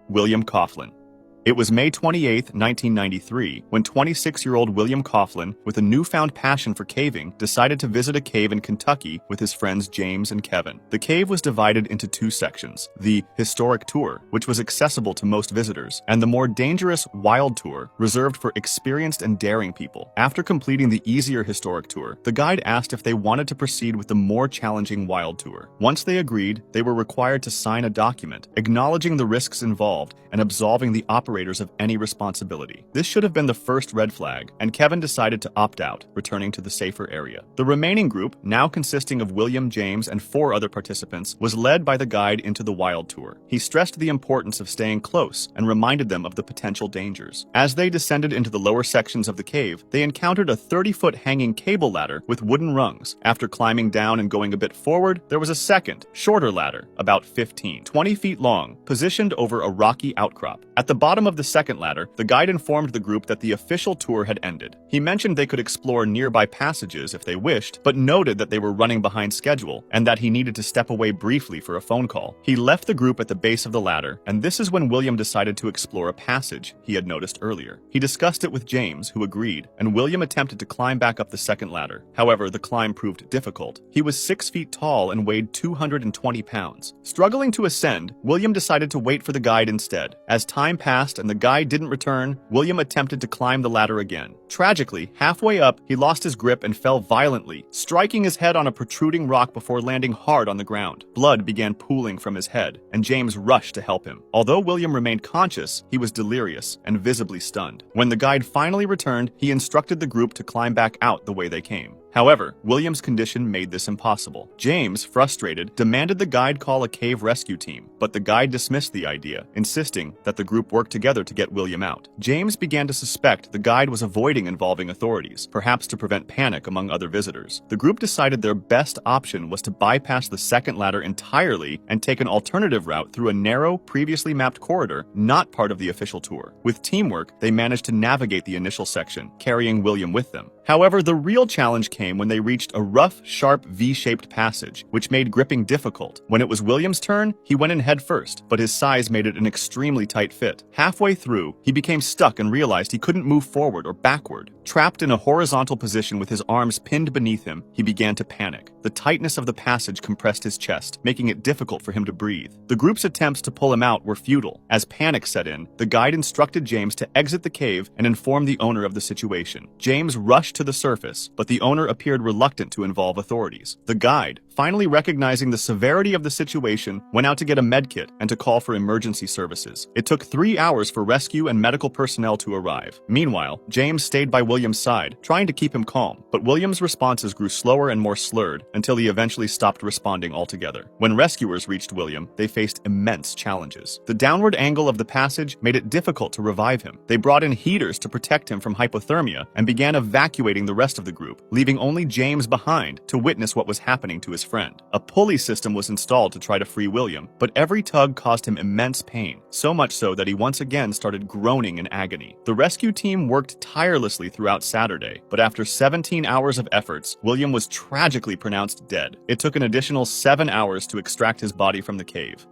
William Coughlin. It was May 28, 1993, when 26-year-old William Coughlin, with a newfound passion for caving, decided to visit a cave in Kentucky with his friends James and Kevin. The cave was divided into two sections: the historic tour, which was accessible to most visitors, and the more dangerous wild tour, reserved for experienced and daring people. After completing the easier historic tour, the guide asked if they wanted to proceed with the more challenging wild tour. Once they agreed, they were required to sign a document acknowledging the risks involved and absolving the operators of any responsibility. This should have been the first red flag, and Kevin decided to opt out, returning to the safer area. The remaining group, now consisting of William, James, and 4 other participants, was led by the guide into the wild tour. He stressed the importance of staying close and reminded them of the potential dangers. As they descended into the lower sections of the cave, they encountered a 30-foot hanging cable ladder with wooden rungs. After climbing down and going a bit forward, there was a second, shorter ladder, about 20 feet long, positioned over a rocky outcrop. At the bottom of the second ladder, the guide informed the group that the official tour had ended. He mentioned they could explore nearby passages if they wished, but noted that they were running behind schedule and that he needed to step away briefly for a phone call. He left the group at the base of the ladder, and this is when William decided to explore a passage he had noticed earlier. He discussed it with James, who agreed, and William attempted to climb back up the second ladder. However, the climb proved difficult. He was 6 feet tall and weighed 220 pounds. Struggling to ascend, William decided to wait for the guide instead. As time passed and the guide didn't return, William attempted to climb the ladder again. Tragically, halfway up, he lost his grip and fell violently, striking his head on a protruding rock before landing hard on the ground. Blood began pooling from his head, and James rushed to help him. Although William remained conscious, he was delirious and visibly stunned. When the guide finally returned, he instructed the group to climb back out the way they came. However, William's condition made this impossible. James, frustrated, demanded the guide call a cave rescue team, but the guide dismissed the idea, insisting that the group work together to get William out. James began to suspect the guide was avoiding involving authorities, perhaps to prevent panic among other visitors. The group decided their best option was to bypass the second ladder entirely and take an alternative route through a narrow, previously mapped corridor not part of the official tour. With teamwork, they managed to navigate the initial section, carrying William with them. However, the real challenge came when they reached a rough, sharp V-shaped passage, which made gripping difficult. When it was William's turn, he went in head first, but his size made it an extremely tight fit. Halfway through, he became stuck and realized he couldn't move forward or backward. Trapped in a horizontal position with his arms pinned beneath him, he began to panic. The tightness of the passage compressed his chest, making it difficult for him to breathe. The group's attempts to pull him out were futile. As panic set in, the guide instructed James to exit the cave and inform the owner of the situation. James rushed to the surface, but the owner appeared reluctant to involve authorities. The guide, finally recognizing the severity of the situation, went out to get a medkit and to call for emergency services. It took 3 hours for rescue and medical personnel to arrive. Meanwhile, James stayed by William's side, trying to keep him calm, but William's responses grew slower and more slurred until he eventually stopped responding altogether. When rescuers reached William, they faced immense challenges. The downward angle of the passage made it difficult to revive him. They brought in heaters to protect him from hypothermia and began evacuating the rest of the group, leaving only James behind to witness what was happening to his friend. A pulley system was installed to try to free William, but every tug caused him immense pain, so much so that he once again started groaning in agony. The rescue team worked tirelessly throughout Saturday, but after 17 hours of efforts, William was tragically pronounced dead. It took an additional 7 hours to extract his body from the cave.